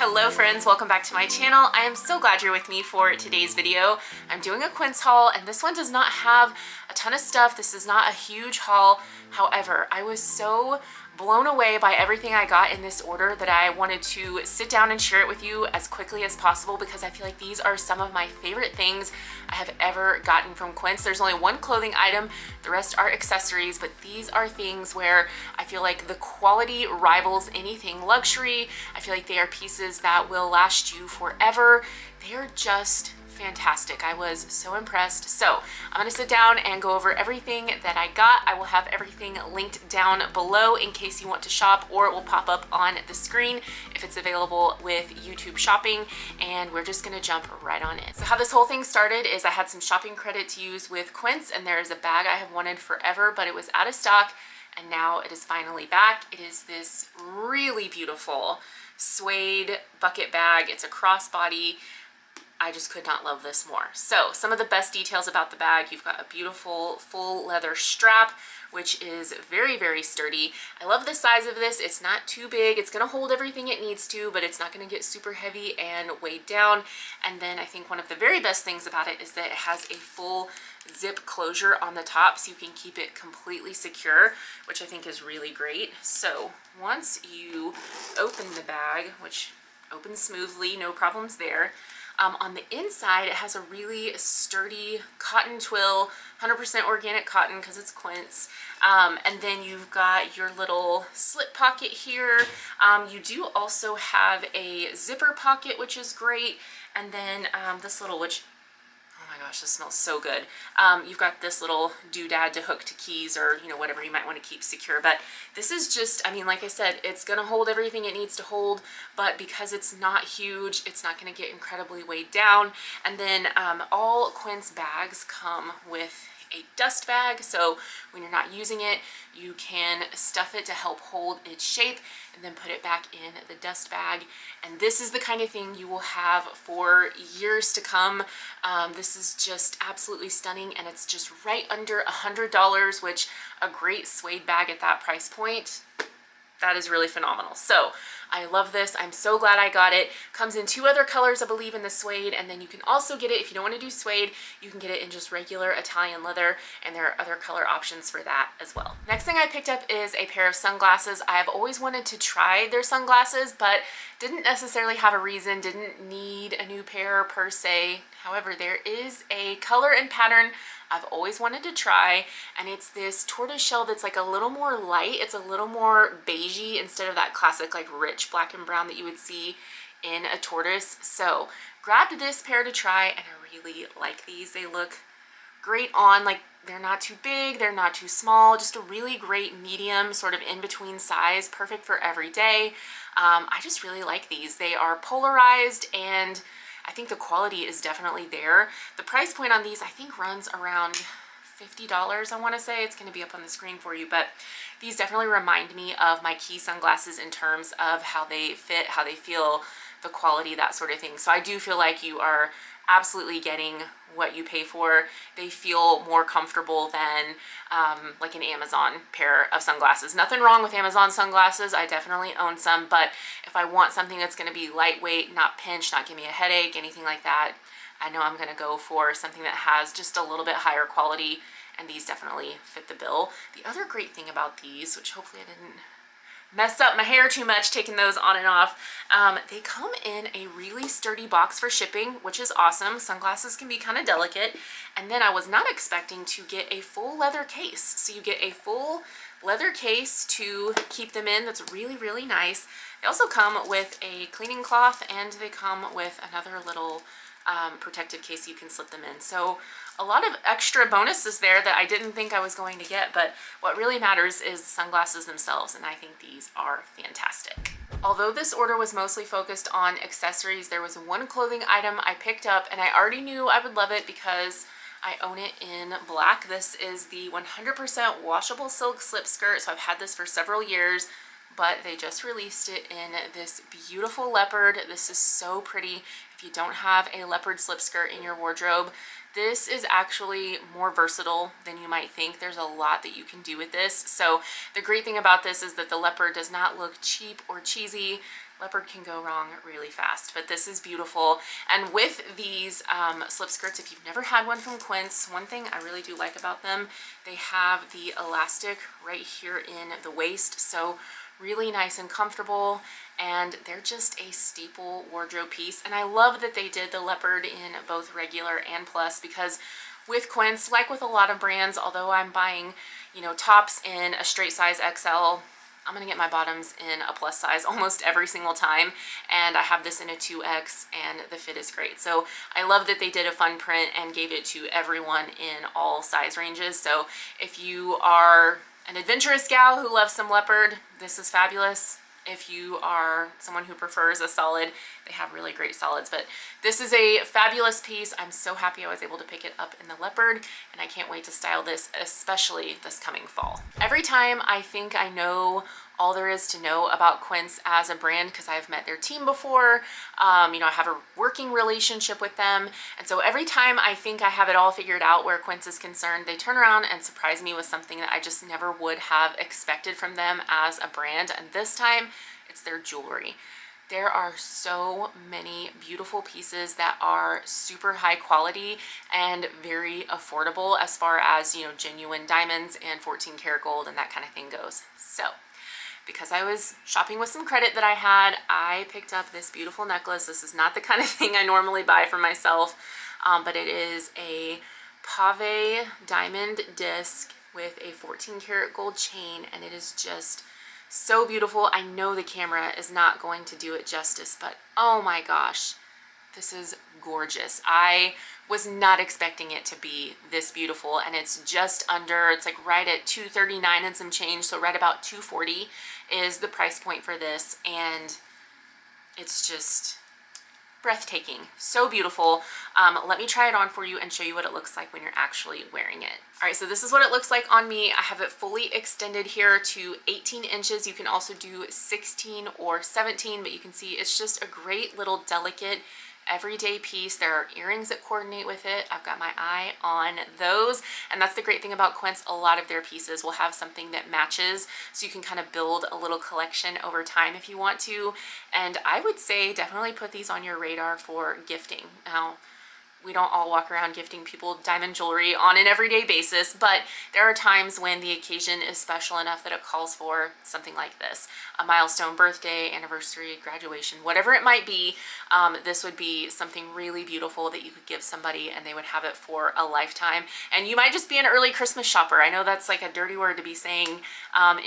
Hello friends, welcome back to my channel. I am so glad you're with me for today's video. I'm doing a Quince haul and this one does not have a ton of stuff. This is not a huge haul. However, I was so blown away by everything I got in this order that I wanted to sit down and share it with you as quickly as possible because I feel like these are some of my favorite things I have ever gotten from Quince. There's only one clothing item, the rest are accessories, but these are things where I feel like the quality rivals anything luxury. I feel like they are pieces that will last you forever. They are just fantastic. I was so impressed. So I'm gonna sit down and go over everything that I got. I will have everything linked down below in case you want to shop, or it will pop up on the screen if it's available with YouTube shopping, and we're just gonna jump right on in. So how this whole thing started is I had some shopping credit to use with Quince, and there's a bag I have wanted forever, but it was out of stock, and now it is finally back. It is this really beautiful suede bucket bag. It's a crossbody. I just could not love this more. So some of the best details about the bag: you've got a beautiful full leather strap, which is very, very sturdy. I love the size of this. It's not too big. It's gonna hold everything it needs to, but it's not gonna get super heavy and weighed down. And then I think one of the very best things about it is that it has a full zip closure on the top, so you can keep it completely secure, which I think is really great. So once you open the bag, which opens smoothly, no problems there, on the inside, it has a really sturdy cotton twill, 100% organic cotton because it's Quince. And then you've got your little slip pocket here. You do also have a zipper pocket, which is great. And then this little, which, oh my gosh, this smells so good. You've got this little doodad to hook to keys, or whatever you might want to keep secure. But this is just, I mean, like I said, it's gonna hold everything it needs to hold, but because it's not huge, it's not gonna get incredibly weighed down. And then all Quince bags come with a dust bag, so when you're not using it, you can stuff it to help hold its shape and then put it back in the dust bag. And this is the kind of thing you will have for years to come. This is just absolutely stunning, and it's just right under $100, which a great suede bag at that price point, that is really phenomenal. So I love this. I'm so glad I got it. Comes in two other colors, I believe, in the suede, and then you can also get it, if you don't want to do suede, you can get it in just regular Italian leather, and there are other color options for that as well. Next thing I picked up is a pair of sunglasses. I have always wanted to try their sunglasses, but didn't necessarily have a reason, didn't need a new pair per se. However, there is a color and pattern I've always wanted to try, and it's this tortoise shell that's like a little more light. It's a little more beigey instead of that classic like rich black and brown that you would see in a tortoise. So grabbed this pair to try, and I really like these. They look great on, like, they're not too big, they're not too small, just a really great medium, sort of in between size, perfect for every day. I just really like these. They are polarized, and I think the quality is definitely there. The price point on these, I think, runs around $50, I want to say. It's going to be up on the screen for you, but these definitely remind me of my Key sunglasses in terms of how they fit, how they feel, the quality, that sort of thing. So I do feel like you are absolutely getting what you pay for. They feel more comfortable than like an Amazon pair of sunglasses. Nothing wrong with Amazon sunglasses. I definitely own some, but if I want something that's going to be lightweight, not pinch, not give me a headache, anything like that, I know I'm going to go for something that has just a little bit higher quality, and these definitely fit the bill. The other great thing about these, which hopefully I didn't mess up my hair too much taking those on and off, they come in a really sturdy box for shipping, which is awesome. Sunglasses can be kind of delicate. And then I was not expecting to get a full leather case. So you get a full leather case to keep them in. That's really, really nice. They also come with a cleaning cloth, and they come with another little protective case you can slip them in. So a lot of extra bonuses there that I didn't think I was going to get, but what really matters is the sunglasses themselves, and I think these are fantastic. Although this order was mostly focused on accessories, there was one clothing item I picked up, and I already knew I would love it because I own it in black. This is the 100% washable silk slip skirt, so I've had this for several years, but they just released it in this beautiful leopard. This is so pretty. If you don't have a leopard slip skirt in your wardrobe, this is actually more versatile than you might think. There's a lot that you can do with this. So the great thing about this is that the leopard does not look cheap or cheesy. leopard can go wrong really fast, but this is beautiful. And with these slip skirts, if you've never had one from Quince, one thing I really do like about them, they have the elastic right here in the waist, so really nice and comfortable, and they're just a staple wardrobe piece. And I love that they did the leopard in both regular and plus, because with Quince, like with a lot of brands, although I'm buying, you know, tops in a straight size XL, I'm gonna get my bottoms in a plus size almost every single time, and I have this in a 2X and the fit is great. So I love that they did a fun print and gave it to everyone in all size ranges. So if you are an adventurous gal who loves some leopard, this is fabulous. If you are someone who prefers a solid, they have really great solids, but this is a fabulous piece. I'm so happy I was able to pick it up in the leopard, and I can't wait to style this, especially this coming fall. Every time I think I know all there is to know about Quince as a brand, because I've met their team before, you know, I have a working relationship with them, and so every time I think I have it all figured out where Quince is concerned, they turn around and surprise me with something that I just never would have expected from them as a brand, and this time it's their jewelry. There are so many beautiful pieces that are super high quality and very affordable as far as, you know, genuine diamonds and 14 karat gold and that kind of thing goes. So because I was shopping with some credit that I had, I picked up this beautiful necklace. This is not the kind of thing I normally buy for myself, but it is a pave diamond disc with a 14 karat gold chain, and it is just so beautiful. I know the camera is not going to do it justice, but oh my gosh, this is gorgeous. I was not expecting it to be this beautiful, and it's just under, it's like right at $239 and some change, so right about $240 is the price point for this, and it's just breathtaking, so beautiful. Let me try it on for you and show you what it looks like when you're actually wearing it. All right, so this is what it looks like on me. I have it fully extended here to 18 inches. You can also do 16 or 17, but you can see it's just a great little delicate everyday piece. There are earrings that coordinate with it. I've got my eye on those, and that's the great thing about Quince. A lot of their pieces will have something that matches, so you can kind of build a little collection over time if you want to. And I would say definitely put these on your radar for gifting. Now, we don't all walk around gifting people diamond jewelry on an everyday basis, but there are times when the occasion is special enough that it calls for something like this. A milestone, birthday, anniversary, graduation, whatever it might be, this would be something really beautiful that you could give somebody and they would have it for a lifetime. And you might just be an early Christmas shopper. I know that's like a dirty word to be saying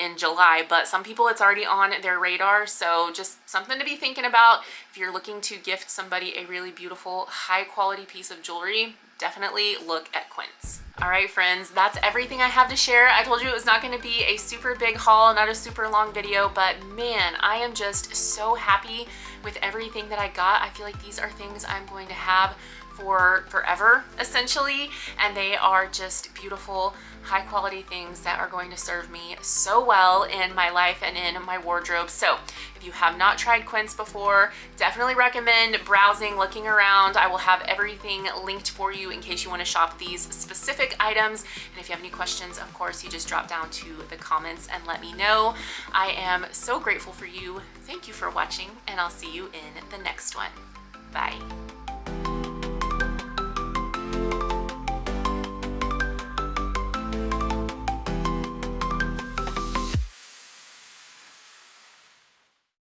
in July, but some people it's already on their radar, so just something to be thinking about. If you're looking to gift somebody a really beautiful, high quality piece of jewelry, definitely look at Quince. All right, friends, that's everything I have to share. I told you it was not going to be a super big haul, not a super long video, but man, I am just so happy with everything that I got. I feel like these are things I'm going to have for forever, essentially, and they are just beautiful, high quality things that are going to serve me so well in my life and in my wardrobe. So if you have not tried Quince before, definitely recommend browsing, looking around. I will have everything linked for you in case you want to shop these specific items. And if you have any questions, of course, you just drop down to the comments and let me know. I am so grateful for you. Thank you for watching, and I'll see you in the next one. Bye.